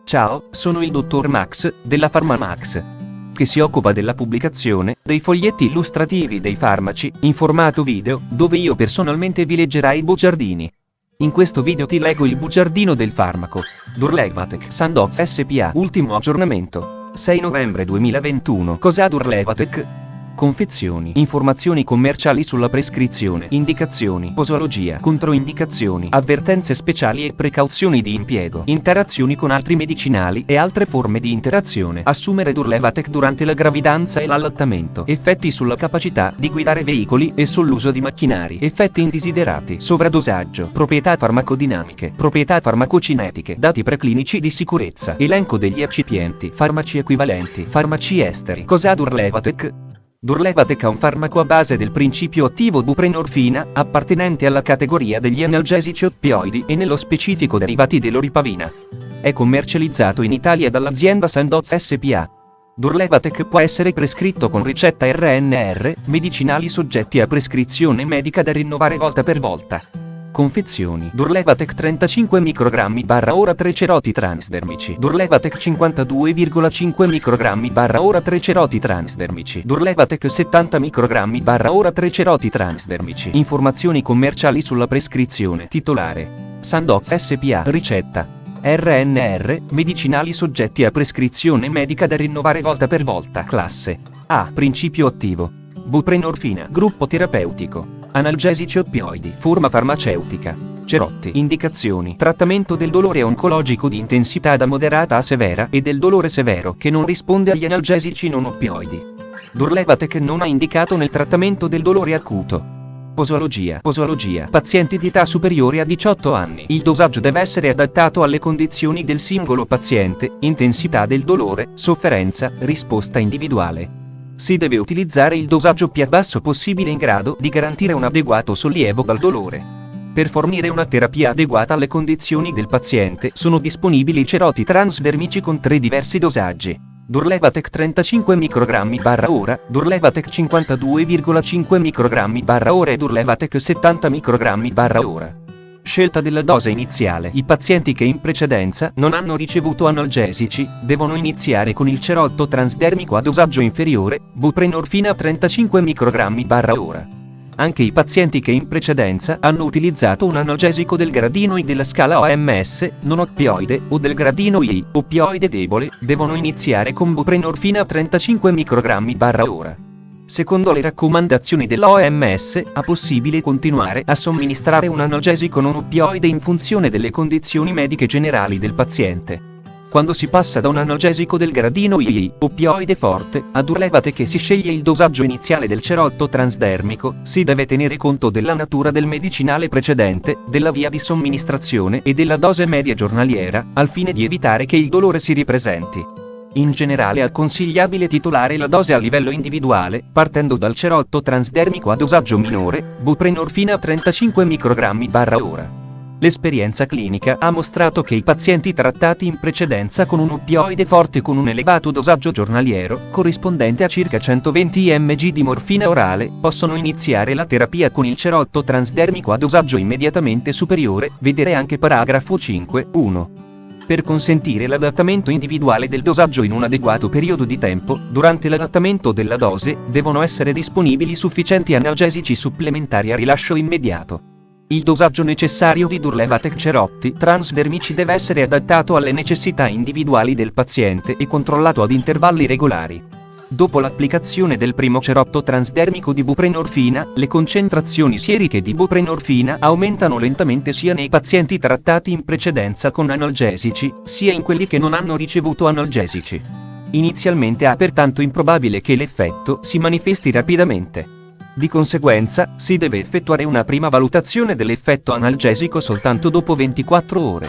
Ciao, sono il dottor Max, della PharmaMax, che si occupa della pubblicazione dei foglietti illustrativi dei farmaci, in formato video, dove io personalmente vi leggerai i bugiardini. In questo video ti leggo il bugiardino del farmaco Durlevatec Sandoz SpA. Ultimo aggiornamento, 6 novembre 2021. Cos'ha Durlevatec? Confezioni, informazioni commerciali sulla prescrizione, indicazioni, posologia, controindicazioni, avvertenze speciali e precauzioni di impiego, interazioni con altri medicinali e altre forme di interazione. Assumere Durlevatec durante la gravidanza e l'allattamento. Effetti sulla capacità di guidare veicoli e sull'uso di macchinari. Effetti indesiderati. Sovradosaggio. Proprietà farmacodinamiche. Proprietà farmacocinetiche. Dati preclinici di sicurezza. Elenco degli eccipienti. Farmaci equivalenti. Farmaci esteri. Cos'ha Durlevatec? Durlevatec è un farmaco a base del principio attivo buprenorfina, appartenente alla categoria degli analgesici oppioidi e nello specifico derivati dell'oripavina. È commercializzato in Italia dall'azienda Sandoz SpA. Durlevatec può essere prescritto con ricetta RNR, medicinali soggetti a prescrizione medica da rinnovare volta per volta. Confezioni: Durlevatec 35 microgrammi/ora 3 ceroti transdermici. Durlevatec 52,5 microgrammi/ora 3 ceroti transdermici. Durlevatec 70 microgrammi/ora 3 ceroti transdermici. Informazioni commerciali sulla prescrizione. Titolare: Sandoz SpA. Ricetta: RNR, medicinali soggetti a prescrizione medica da rinnovare volta per volta. Classe A. Principio attivo: buprenorfina. Gruppo terapeutico: analgesici oppioidi. Forma farmaceutica: cerotti. Indicazioni: trattamento del dolore oncologico di intensità da moderata a severa e del dolore severo che non risponde agli analgesici non oppioidi. Durlevatec non ha indicato nel trattamento del dolore acuto. Posologia: pazienti di età superiore a 18 anni. Il dosaggio deve essere adattato alle condizioni del singolo paziente, intensità del dolore, sofferenza, risposta individuale. Si deve utilizzare il dosaggio più basso possibile in grado di garantire un adeguato sollievo dal dolore. Per fornire una terapia adeguata alle condizioni del paziente sono disponibili ceroti transdermici con 3 diversi dosaggi: Durlevatec 35 microgrammi/ora, Durlevatec 52,5 microgrammi/ora e Durlevatec 70 microgrammi/ora. Scelta della dose iniziale: i pazienti che in precedenza non hanno ricevuto analgesici devono iniziare con il cerotto transdermico a dosaggio inferiore, buprenorfina 35 microgrammi/ora. Anche i pazienti che in precedenza hanno utilizzato un analgesico del gradino I della scala OMS, non oppioide, o del gradino I, oppioide debole, devono iniziare con buprenorfina 35 microgrammi/ora. Secondo le raccomandazioni dell'OMS, è possibile continuare a somministrare un analgesico non oppioide in funzione delle condizioni mediche generali del paziente. Quando si passa da un analgesico del gradino I, oppioide forte, a Durlevatec e si sceglie il dosaggio iniziale del cerotto transdermico, si deve tenere conto della natura del medicinale precedente, della via di somministrazione e della dose media giornaliera, al fine di evitare che il dolore si ripresenti. In generale è consigliabile titolare la dose a livello individuale, partendo dal cerotto transdermico a dosaggio minore, buprenorfina 35 microgrammi/ora. L'esperienza clinica ha mostrato che i pazienti trattati in precedenza con un oppioide forte con un elevato dosaggio giornaliero, corrispondente a circa 120 mg di morfina orale, possono iniziare la terapia con il cerotto transdermico a dosaggio immediatamente superiore, vedere anche paragrafo 5.1. Per consentire l'adattamento individuale del dosaggio in un adeguato periodo di tempo, durante l'adattamento della dose, devono essere disponibili sufficienti analgesici supplementari a rilascio immediato. Il dosaggio necessario di Durlevatec cerotti transdermici deve essere adattato alle necessità individuali del paziente e controllato ad intervalli regolari. Dopo l'applicazione del primo cerotto transdermico di buprenorfina, le concentrazioni sieriche di buprenorfina aumentano lentamente sia nei pazienti trattati in precedenza con analgesici, sia in quelli che non hanno ricevuto analgesici. Inizialmente è pertanto improbabile che l'effetto si manifesti rapidamente. Di conseguenza, si deve effettuare una prima valutazione dell'effetto analgesico soltanto dopo 24 ore.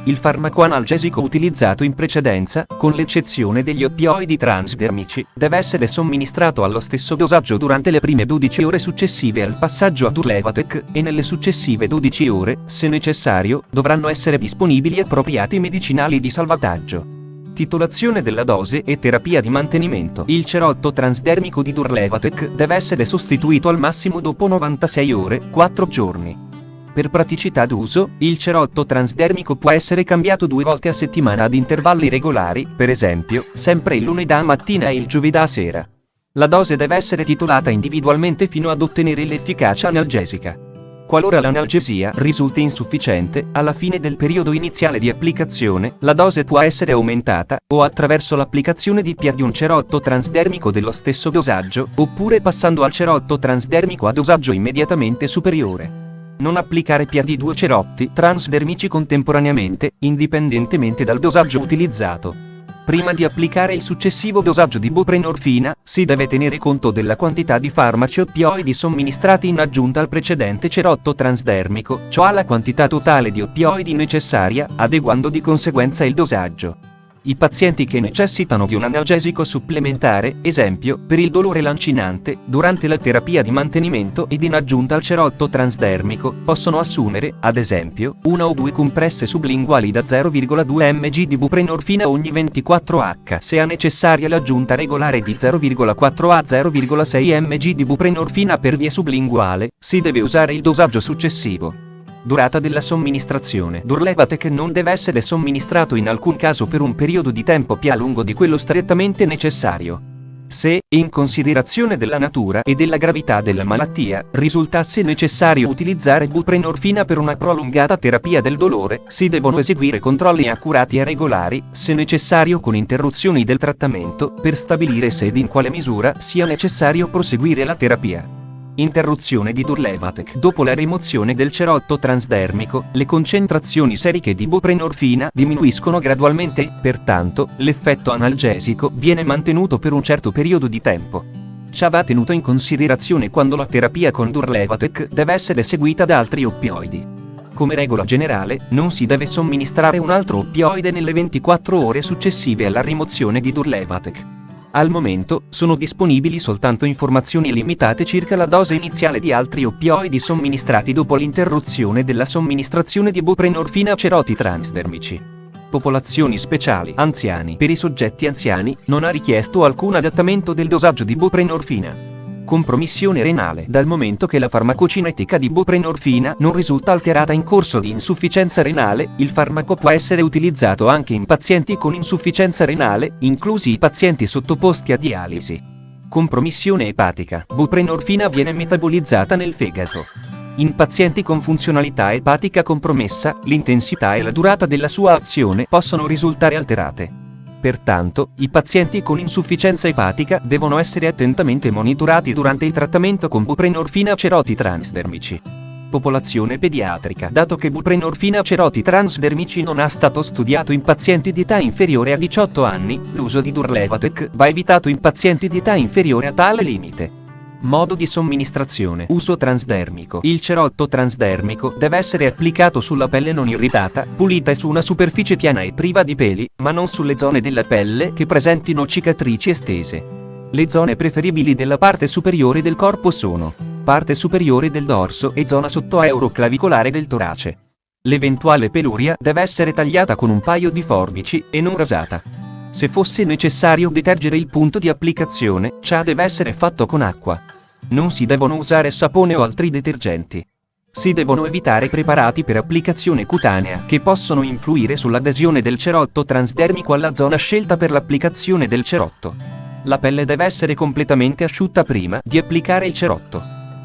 Il farmaco analgesico utilizzato in precedenza, con l'eccezione degli oppioidi transdermici, deve essere somministrato allo stesso dosaggio durante le prime 12 ore successive al passaggio a Durlevatec, e nelle successive 12 ore, se necessario, dovranno essere disponibili appropriati medicinali di salvataggio. Titolazione della dose e terapia di mantenimento. Il cerotto transdermico di Durlevatec deve essere sostituito al massimo dopo 96 ore, 4 giorni. Per praticità d'uso, il cerotto transdermico può essere cambiato 2 volte a settimana ad intervalli regolari, per esempio, sempre il lunedì mattina e il giovedì sera. La dose deve essere titolata individualmente fino ad ottenere l'efficacia analgesica. Qualora l'analgesia risulti insufficiente, alla fine del periodo iniziale di applicazione, la dose può essere aumentata, o attraverso l'applicazione di più di un cerotto transdermico dello stesso dosaggio, oppure passando al cerotto transdermico a dosaggio immediatamente superiore. Non applicare più di 2 cerotti transdermici contemporaneamente, indipendentemente dal dosaggio utilizzato. Prima di applicare il successivo dosaggio di buprenorfina, si deve tenere conto della quantità di farmaci oppioidi somministrati in aggiunta al precedente cerotto transdermico, cioè la quantità totale di oppioidi necessaria, adeguando di conseguenza il dosaggio. I pazienti che necessitano di un analgesico supplementare, esempio, per il dolore lancinante, durante la terapia di mantenimento ed in aggiunta al cerotto transdermico, possono assumere, ad esempio, 1 o 2 compresse sublinguali da 0,2 mg di buprenorfina ogni 24h. Se è necessaria l'aggiunta regolare di 0,4 a 0,6 mg di buprenorfina per via sublinguale, si deve usare il dosaggio successivo. Durata della somministrazione. Durlevatec non deve essere somministrato in alcun caso per un periodo di tempo più lungo di quello strettamente necessario. Se, in considerazione della natura e della gravità della malattia, risultasse necessario utilizzare buprenorfina per una prolungata terapia del dolore, si devono eseguire controlli accurati e regolari, se necessario con interruzioni del trattamento, per stabilire se ed in quale misura sia necessario proseguire la terapia. Interruzione di Durlevatec. Dopo la rimozione del cerotto transdermico, le concentrazioni seriche di buprenorfina diminuiscono gradualmente e, pertanto, l'effetto analgesico viene mantenuto per un certo periodo di tempo. Ciò va tenuto in considerazione quando la terapia con Durlevatec deve essere seguita da altri oppioidi. Come regola generale, non si deve somministrare un altro oppioide nelle 24 ore successive alla rimozione di Durlevatec. Al momento, sono disponibili soltanto informazioni limitate circa la dose iniziale di altri oppioidi somministrati dopo l'interruzione della somministrazione di buprenorfina a cerotti transdermici. Popolazioni speciali. Anziani. Per i soggetti anziani, non ha richiesto alcun adattamento del dosaggio di buprenorfina. Compromissione renale. Dal momento che la farmacocinetica di buprenorfina non risulta alterata in corso di insufficienza renale, il farmaco può essere utilizzato anche in pazienti con insufficienza renale, inclusi i pazienti sottoposti a dialisi. Compromissione epatica. Buprenorfina viene metabolizzata nel fegato. In pazienti con funzionalità epatica compromessa, l'intensità e la durata della sua azione possono risultare alterate. Pertanto, i pazienti con insufficienza epatica devono essere attentamente monitorati durante il trattamento con buprenorfina a cerotti transdermici. Popolazione pediatrica. Dato che buprenorfina a cerotti transdermici non è stato studiato in pazienti di età inferiore a 18 anni, l'uso di Durlevatec va evitato in pazienti di età inferiore a tale limite. Modo di somministrazione. Uso transdermico. Il cerotto transdermico deve essere applicato sulla pelle non irritata, pulita e su una superficie piana e priva di peli, ma non sulle zone della pelle che presentino cicatrici estese. Le zone preferibili della parte superiore del corpo sono parte superiore del dorso e zona sottoeuroclavicolare del torace. L'eventuale peluria deve essere tagliata con un paio di forbici e non rasata. Se fosse necessario detergere il punto di applicazione, ciò deve essere fatto con acqua. Non si devono usare sapone o altri detergenti. Si devono evitare preparati per applicazione cutanea che possono influire sull'adesione del cerotto transdermico alla zona scelta per l'applicazione del cerotto. La pelle deve essere completamente asciutta prima di applicare il cerotto.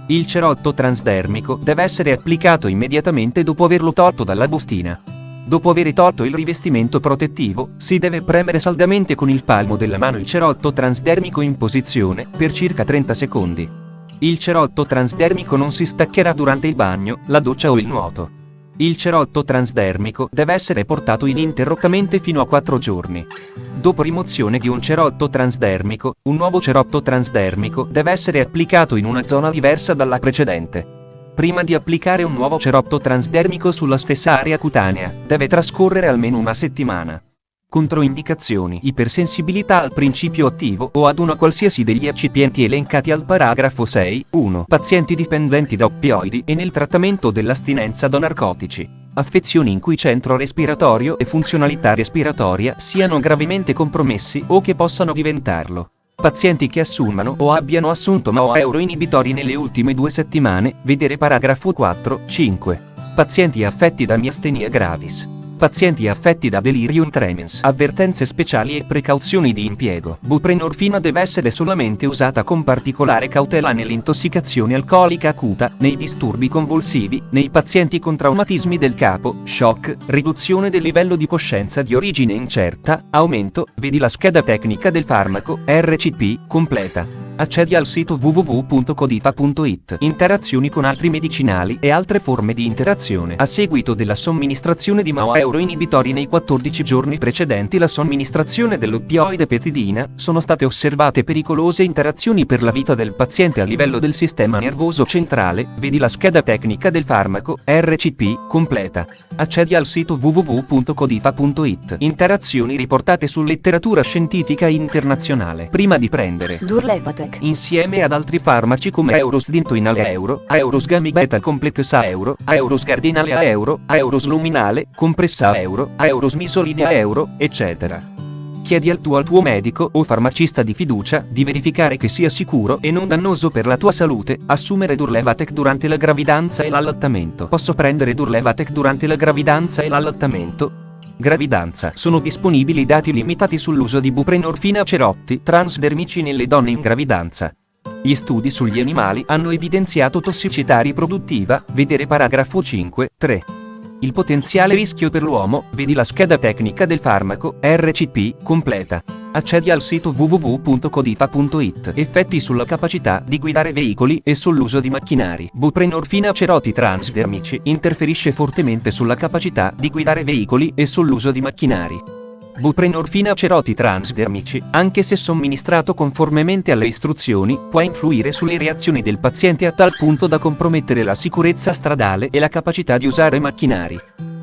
Il cerotto transdermico deve essere applicato immediatamente dopo averlo tolto dalla bustina. Dopo aver tolto il rivestimento protettivo, si deve premere saldamente con il palmo della mano il cerotto transdermico in posizione, per circa 30 secondi. Il cerotto transdermico non si staccherà durante il bagno, la doccia o il nuoto. Il cerotto transdermico deve essere portato ininterrottamente fino a 4 giorni. Dopo rimozione di un cerotto transdermico, un nuovo cerotto transdermico deve essere applicato in una zona diversa dalla precedente. Prima di applicare un nuovo cerotto transdermico sulla stessa area cutanea, deve trascorrere almeno una settimana. Controindicazioni: ipersensibilità al principio attivo o ad una qualsiasi degli eccipienti elencati al paragrafo 6, 1. Pazienti dipendenti da oppioidi e nel trattamento dell'astinenza da narcotici. Affezioni in cui centro respiratorio e funzionalità respiratoria siano gravemente compromessi o che possano diventarlo. Pazienti che assumano o abbiano assunto MAO inibitori nelle ultime 2 settimane, vedere paragrafo 4, 5. pazienti affetti da miastenia gravis, pazienti affetti da delirium tremens. Avvertenze speciali e precauzioni di impiego. Buprenorfina deve essere solamente usata con particolare cautela nell'intossicazione alcolica acuta, nei disturbi convulsivi, nei pazienti con traumatismi del capo, shock, riduzione del livello di coscienza di origine incerta, aumento, vedi la scheda tecnica del farmaco, RCP, completa. Accedi al sito www.codifa.it. Interazioni con altri medicinali e altre forme di interazione. A seguito della somministrazione di MAO inibitori nei 14 giorni precedenti la somministrazione dell'oppioide petidina, sono state osservate pericolose interazioni per la vita del paziente a livello del sistema nervoso centrale, vedi la scheda tecnica del farmaco, RCP, completa. Accedi al sito www.codifa.it. Interazioni riportate su letteratura scientifica internazionale. Prima di prendere Durlevate insieme ad altri farmaci come Eurosdintoinale a euro, Aurosgamibeta complex a euro, Aurosgardinale a euro, Aurosluminale, compressa a euro, Aurosmisoline a euro, eccetera. Chiedi al tuo medico o farmacista di fiducia di verificare che sia sicuro e non dannoso per la tua salute assumere Durlevatec durante la gravidanza e l'allattamento. Posso prendere Durlevatec durante la gravidanza e l'allattamento? Gravidanza. Sono disponibili dati limitati sull'uso di buprenorfina cerotti transdermici nelle donne in gravidanza. Gli studi sugli animali hanno evidenziato tossicità riproduttiva, vedere paragrafo 5.3. Il potenziale rischio per l'uomo, vedi la scheda tecnica del farmaco, RCP, completa. Accedi al sito www.codifa.it. Effetti sulla capacità di guidare veicoli e sull'uso di macchinari. Buprenorfina cerotti transdermici interferisce fortemente sulla capacità di guidare veicoli e sull'uso di macchinari. Buprenorfina cerotti transdermici, anche se somministrato conformemente alle istruzioni, può influire sulle reazioni del paziente a tal punto da compromettere la sicurezza stradale e la capacità di usare macchinari.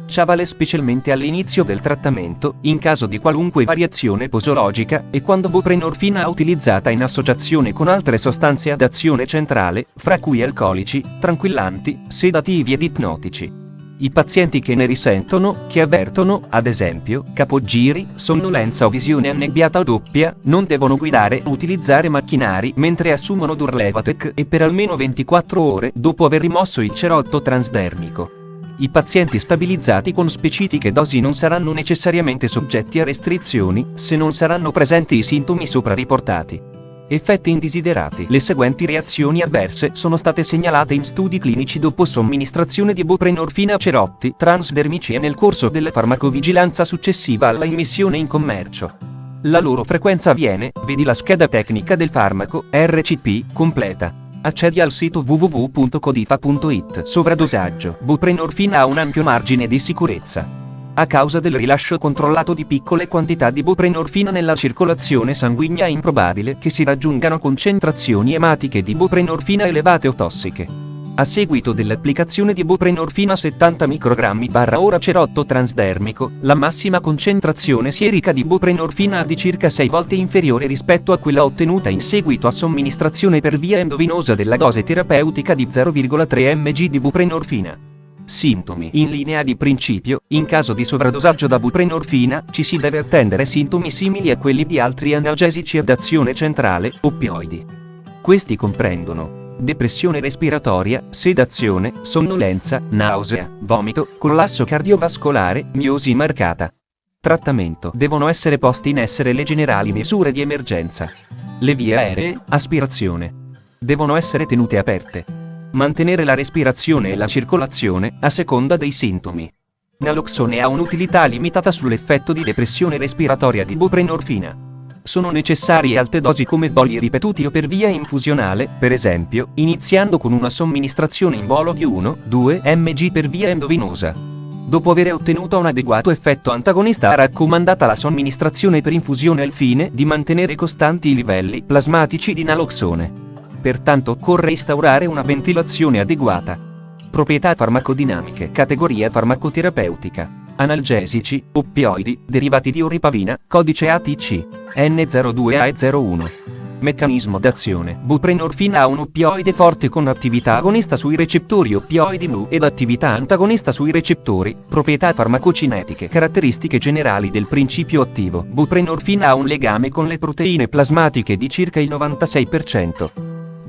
Ciò vale specialmente all'inizio del trattamento, in caso di qualunque variazione posologica, e quando buprenorfina è utilizzata in associazione con altre sostanze ad azione centrale, fra cui alcolici, tranquillanti, sedativi ed ipnotici. I pazienti che ne risentono, che avvertono, ad esempio, capogiri, sonnolenza o visione annebbiata o doppia, non devono guidare o utilizzare macchinari mentre assumono Durlevatec e per almeno 24 ore dopo aver rimosso il cerotto transdermico. I pazienti stabilizzati con specifiche dosi non saranno necessariamente soggetti a restrizioni, se non saranno presenti i sintomi sopra riportati. Effetti indesiderati. Le seguenti reazioni avverse sono state segnalate in studi clinici dopo somministrazione di buprenorfina cerotti transdermici e nel corso della farmacovigilanza successiva alla immissione in commercio. La loro frequenza avviene, vedi la scheda tecnica del farmaco, RCP, completa. Accedi al sito www.codifa.it. Sovradosaggio. Buprenorfina ha un ampio margine di sicurezza. A causa del rilascio controllato di piccole quantità di buprenorfina nella circolazione sanguigna è improbabile che si raggiungano concentrazioni ematiche di buprenorfina elevate o tossiche. A seguito dell'applicazione di buprenorfina 70 microgrammi/ora cerotto transdermico, la massima concentrazione sierica di buprenorfina è di circa 6 volte inferiore rispetto a quella ottenuta in seguito a somministrazione per via endovenosa della dose terapeutica di 0,3 mg di buprenorfina. Sintomi. In linea di principio, in caso di sovradosaggio da buprenorfina, ci si deve attendere sintomi simili a quelli di altri analgesici ad azione centrale, oppioidi. Questi comprendono depressione respiratoria, sedazione, sonnolenza, nausea, vomito, collasso cardiovascolare, miosi marcata. Trattamento. Devono essere posti in essere le generali misure di emergenza. Le vie aeree, aspirazione. Devono essere tenute aperte. Mantenere la respirazione e la circolazione, a seconda dei sintomi. Naloxone ha un'utilità limitata sull'effetto di depressione respiratoria di buprenorfina. Sono necessarie alte dosi come bolli ripetuti o per via infusionale, per esempio, iniziando con una somministrazione in bolo di 1-2 mg per via endovenosa. Dopo aver ottenuto un adeguato effetto antagonista è raccomandata la somministrazione per infusione al fine di mantenere costanti i livelli plasmatici di naloxone. Pertanto occorre instaurare una ventilazione adeguata. Proprietà farmacodinamiche. Categoria farmacoterapeutica. Analgesici, oppioidi, derivati di oripavina, codice ATC, N02A01. Meccanismo d'azione. Buprenorfina ha un oppioide forte con attività agonista sui recettori oppioidi mu ed attività antagonista sui recettori. Proprietà farmacocinetiche. Caratteristiche generali del principio attivo. Buprenorfina ha un legame con le proteine plasmatiche di circa il 96%.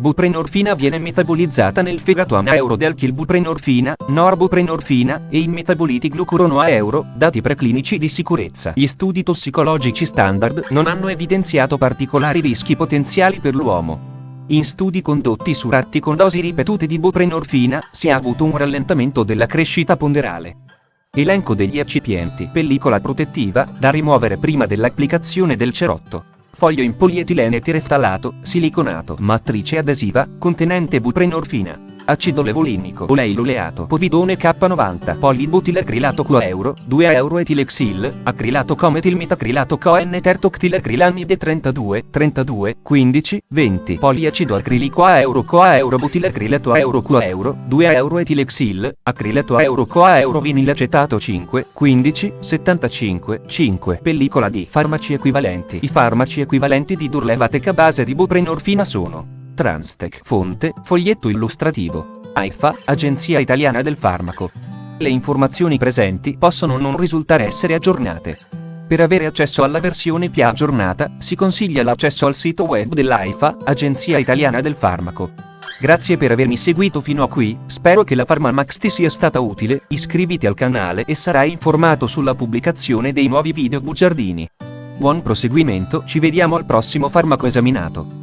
Buprenorfina viene metabolizzata nel fegato a neurodelchilbuprenorfina, norbuprenorfina e i metaboliti glucurono a euro, dati preclinici di sicurezza. Gli studi tossicologici standard non hanno evidenziato particolari rischi potenziali per l'uomo. In studi condotti su ratti con dosi ripetute di buprenorfina si è avuto un rallentamento della crescita ponderale. Elenco degli eccipienti: pellicola protettiva, da rimuovere prima dell'applicazione del cerotto. Foglio in polietilene tereftalato, siliconato, matrice adesiva, contenente buprenorfina. Acido levolinico, oleiluleato, povidone K90, polibutilacrilato coeuro, 2 euro etilexil, acrilato cometilmetacrilato coen tertoctilacrilamide 32, 15, 20, poliacido acrilico a euro butilacrilato a euro coeuro, 2 euro etilexil, acrilato a euro coeuro vinilacetato 5, 15, 75, 5. Pellicola di farmaci equivalenti. I farmaci equivalenti di Durlevatec a base di buprenorfina sono: Transtec. Fonte: foglietto illustrativo. AIFA, Agenzia Italiana del Farmaco. Le informazioni presenti possono non risultare essere aggiornate. Per avere accesso alla versione più aggiornata, si consiglia l'accesso al sito web dell'AIFA, Agenzia Italiana del Farmaco. Grazie per avermi seguito fino a qui, spero che la PharmaMax ti sia stata utile, iscriviti al canale e sarai informato sulla pubblicazione dei nuovi video bugiardini. Buon proseguimento, ci vediamo al prossimo farmaco esaminato.